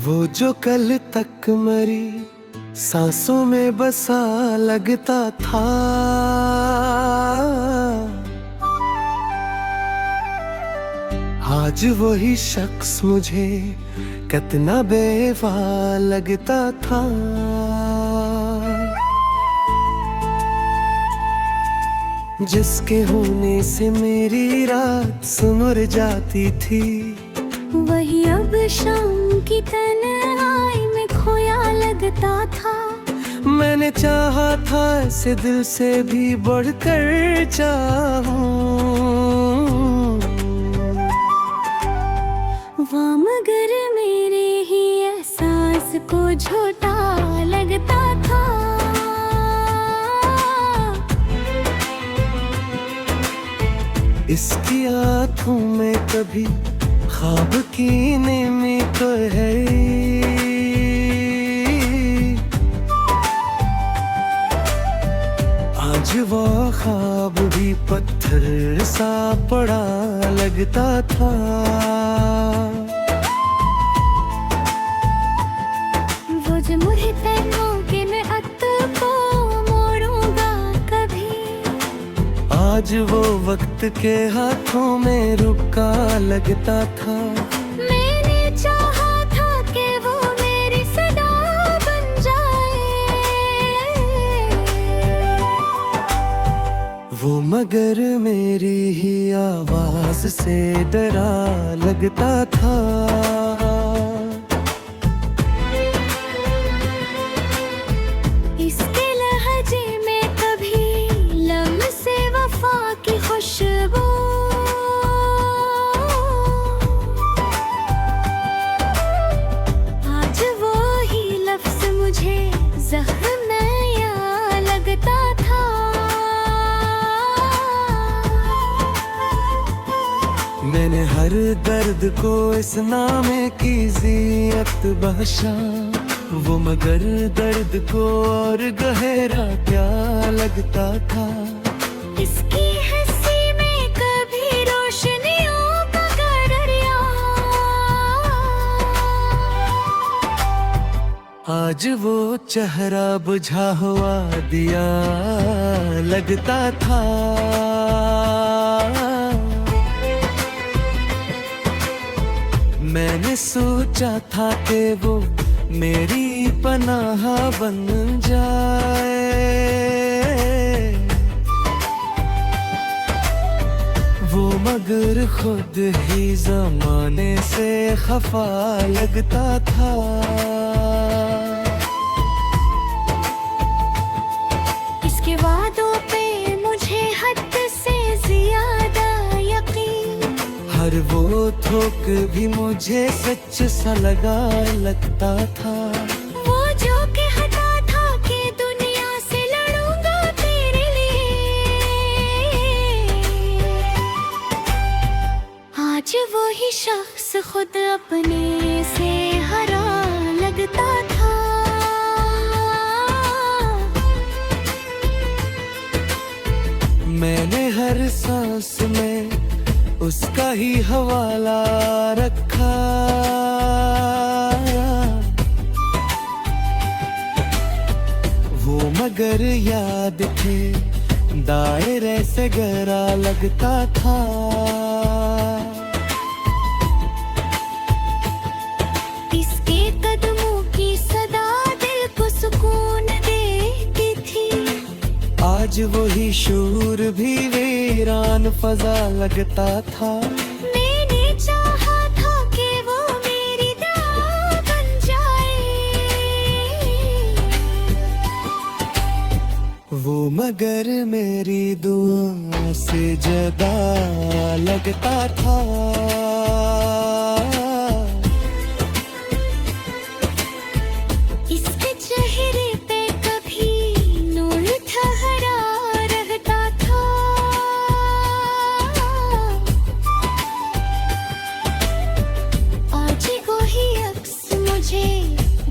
वो जो कल तक मरी सांसों में बसा लगता था, आज वही शख्स मुझे कितना बेवफा लगता था। जिसके होने से मेरी रात सुमर जाती थी, वही अब शाम की तन्हाई में खोया लगता था। मैंने चाहा था ऐसे दिल से भी बढ़कर चाहूं, वहाँ मगर मेरे ही एहसास को झूठा लगता था। इसकी आँखों में कभी ख्वाब की नेमी तो है, आज वो ख्वाब भी पत्थर सा पड़ा लगता था। वो जो मुझे तैनो के मैं अत को मोड़ूंगा कभी, आज वो वक्त के हाथों में रुका लगता था। मैंने चाहा था कि वो मेरी सदा बन जाए, वो मगर मेरी ही आवाज से डरा लगता था। इसके लहजे में कभी लम्से वफा की खुशबू, आज वो ही लफ्ज मुझे जख्म नया लगता था। मैंने हर दर्द को इस नामे की जियत बख्शा, वो मगर दर्द को और गहरा क्या लगता था। इसकी हंसी में कभी रोशनियों का दरिया, आज वो चेहरा बुझा हुआ दिया लगता था। मैंने सोचा था कि वो मेरी पनाह बन जाए, वो मगर खुद ही ज़माने से खफा लगता था। इसके वादों पे मुझे हद से ज्यादा यकीन, हर वो थोक भी मुझे सच सा लगा लगता था। वो जो कहता था कि दुनिया से लड़ूंगा तेरे लिए, आज वो ही शख्स खुद अपने से हरा लगता था। मैंने हर सांस में उसका ही हवाला रखा, वो मगर याद थे दायरे से गहरा लगता था। इसके कदमों की सदा दिल को सुकून देती थी, आज वही शूर भी वीरान फजा लगता था। मैंने चाहा था कि वो मेरी दुआ बन जाए, वो मगर मेरी दुआ से जुदा लगता था। इसके चेहरे पे कभी नूर ठहरा रहता था, आज वही अक्स मुझे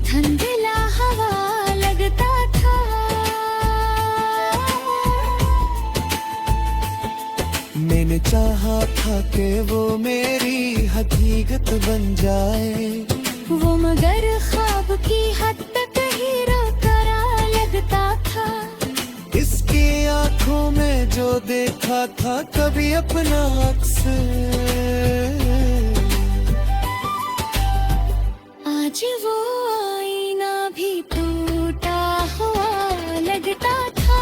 धुंधला हवा लगता था। मैंने चाहा था कि वो मेरी हकीकत बन जाए, वो मगर ख्वाब की हद तक हीरो करा लगता था। इसकी आंखों में जो देखा था कभी अपना अक्स, आज वो आईना भी टूटा हुआ लगता था।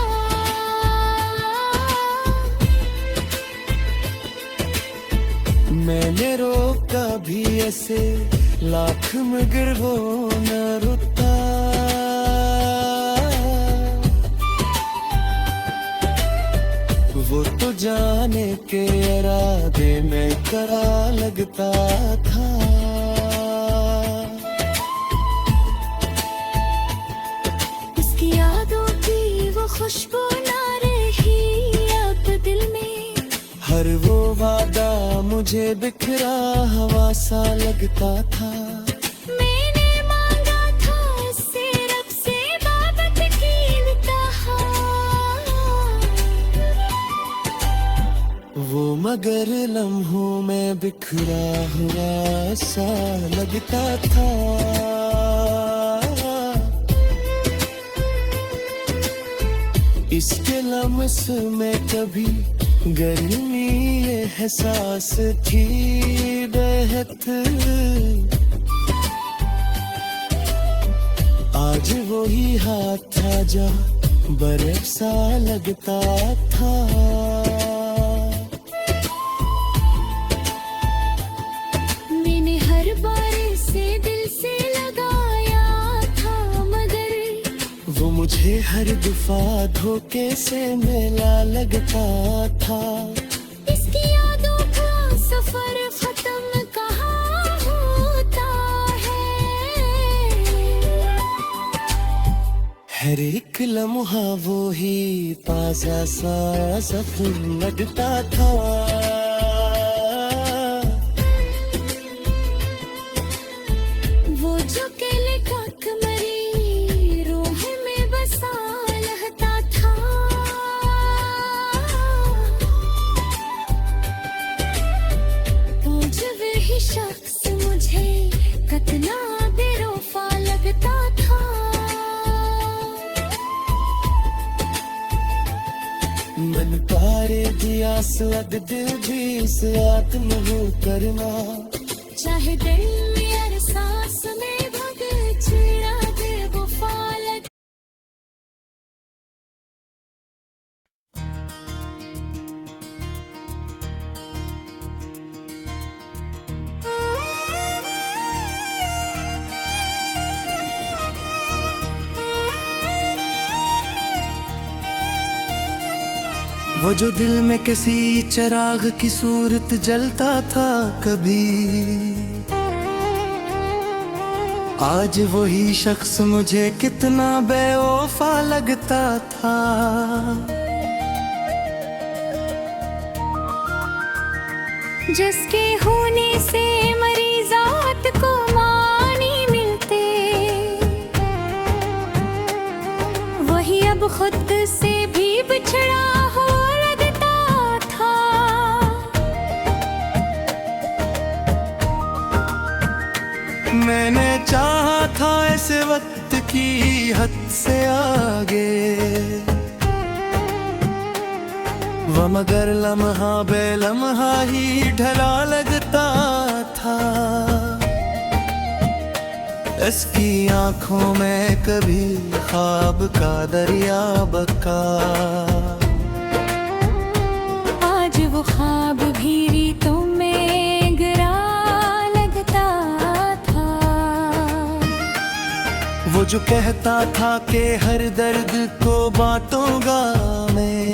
मैंने रोका भी ऐसे लाख मगर वो न रुकता। वो तो जाने के इरादे में करा लगता था। उसकी यादों की वो खुशबू ना रही अब दिल में। हर वो वादा मुझे बिखरा हवा सा लगता था। मैंने मांगा था इससे रब से बाबत की इंतहा। वो मगर लम्हों में बिखरा हुआ सा लगता था। इसके लम्स में कभी गर्मी एहसास थी बेहद। आज वही हाथ था जो बर्फ सा लगता था। मैंने हर बार से दिल से लगाया था मगर वो मुझे हर दफा धोखे से मेला लगता था। इसकी यादों का सफर खत्म कहाँ होता है। हर एक लम्हा वो ही ताजा सा सफर लगता था। वो जो केले का कमरी रूह में बसा रहता था। वो जो वही शख्स मुझे कितना बेवफा लगता था। मन पारे दिया स्वाद दिल भी से आत्म हो करना। चाहे दिल में हर सांस में भग चिड़ा दे वो फालक। वो जो दिल में किसी चिराग की सूरत जलता था कभी, आज वही शख्स मुझे कितना बेवफा लगता था। जिसके होने से मरीजात को मानी मिलते, वही अब खुद से भी बिछड़ा हो लगता था। मैंने चाहा था इस वक्त की हद से आगे, वो मगर लम्हा बे लम्हा ही ढला लगता था। इसकी आंखों में कभी ख्वाब का दरिया बका, आज वो ख्वाब भी रीतों में गिरा लगता था। वो जो कहता था कि हर दर्द को बांटूंगा मैं,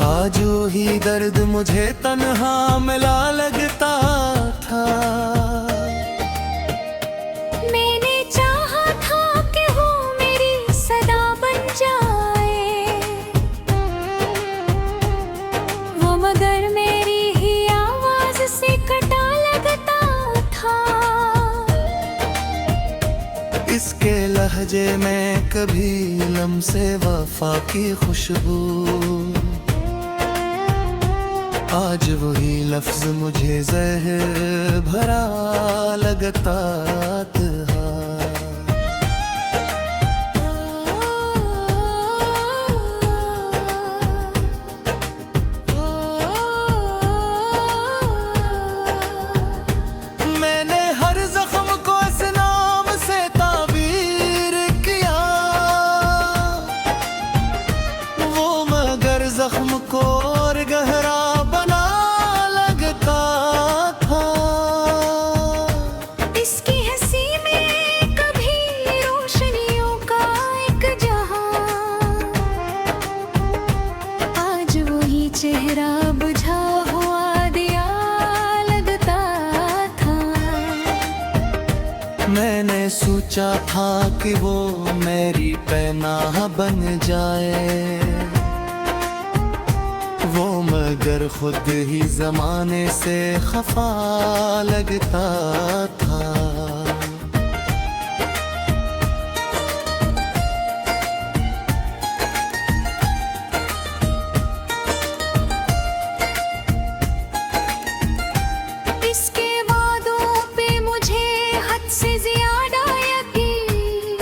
आज वही दर्द मुझे तन्हा मिला लगता था। मैंने चाहा था कि वो मेरी सदा बन जाए, वो मगर मेरी ही आवाज से कटा लगता था। इसके लहजे में कभी लम्से वफा की खुशबू, आज वही लफ्ज मुझे जहर भरा लगता था। मैंने हर जख्म को इस नाम से ताबीर किया, वो मगर जख्म को और गहरा बना लगता था। इसकी हंसी में कभी रोशनियों का एक जहां, आज वही चेहरा बुझा हुआ दिया लगता था। मैंने सोचा था कि वो मेरी पनाह बन जाए, वो मगर खुद ही जमाने से खफा लगता था। इसके वादों पे मुझे हद से ज्यादा यकीन,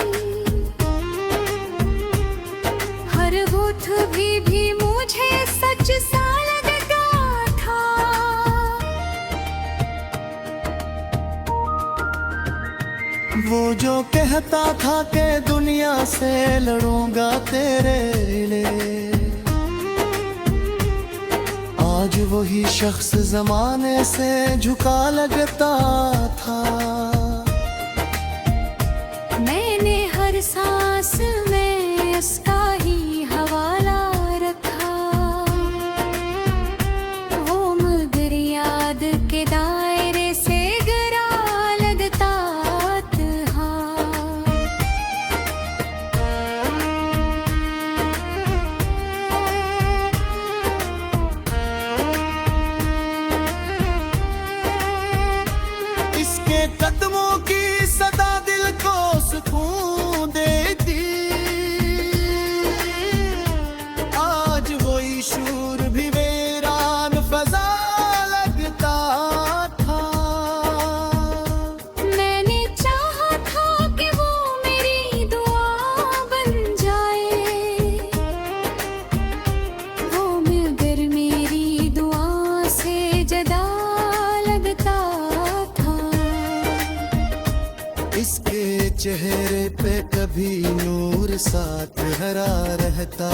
हर बुत भी मुझे सच सा लगता था। वो जो कहता था कि दुनिया से लड़ूंगा तेरे लिए, आज वही शख्स जमाने से झुका लगता था। मैंने हर सांस में उसका ही हवाला रखा, वो मगर याद के दायरे से गिरा लगता था। इसके कदमों की सदा दिल को सुकून देती, आज वही शूर भी वीरान फजा लगता था। मैंने चाहा था कि वो मेरी दुआ बन जाए, वो मगर मेरी दुआ से जदा लगता था। इसके चेहरे पे कभी नूर साथ हरा रहता,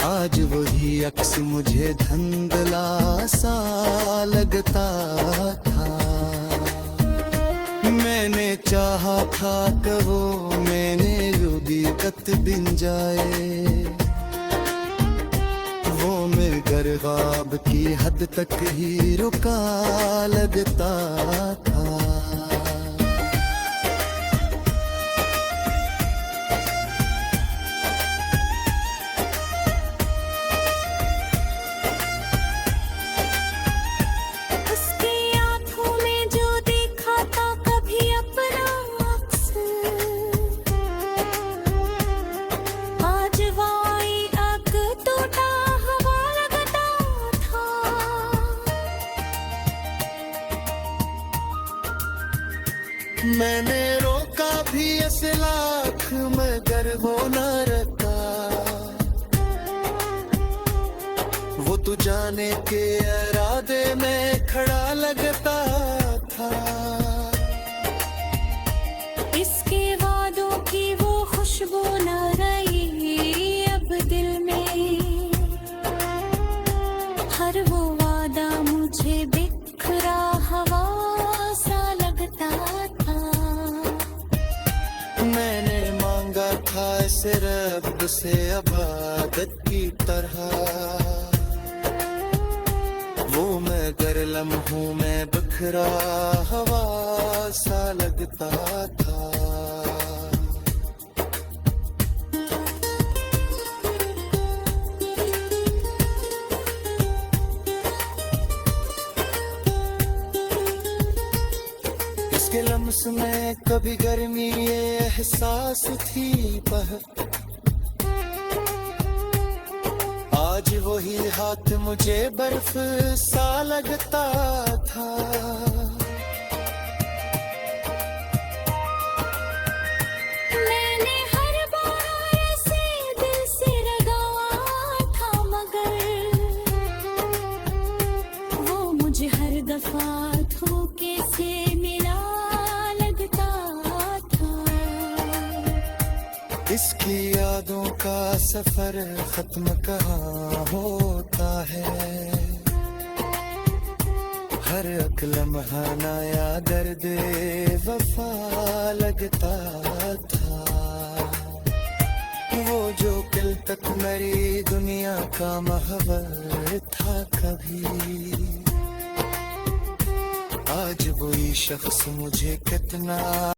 आज वही अक्स मुझे धुंधला सा लगता था। मैंने चाहा था कि वो मैंने रुदीकत बिन जाए, वो मगर ख्वाब की हद तक ही रुका लगता था। उसकी आंखों में जो देखा था कभी अपना अक्स, आज वाई आग टूटा हवा लगता था। मैंने रोका भी ऐसे लाख मगर वो न रखा, वो तू जाने के इरादे में खड़ा लगता था। इसके वादों की वो खुशबू न रही अब दिल में, हर वो वादा मुझे बिखरा हवा सा लगता था। मैंने मांगा था इस रब से अबादत की तरह, वो मगर लम्हों में बिखरा हवा सा लगता था। इसके लम्स में कभी गर्मी ये एहसास थी पर आज वही हाथ मुझे बर्फ सा लगता था। मैंने हर बार ऐसे दिल से लगाया था, मगर वो मुझे हर दफा धोखे से मिला लगता था। इसकी यादों का सफर खत्म कहाँ होता है, हर एक लम्हा नया दर्द वफा लगता था। वो जो दिल तक मेरी दुनिया का महवर था कभी, आज वही शख्स मुझे कितना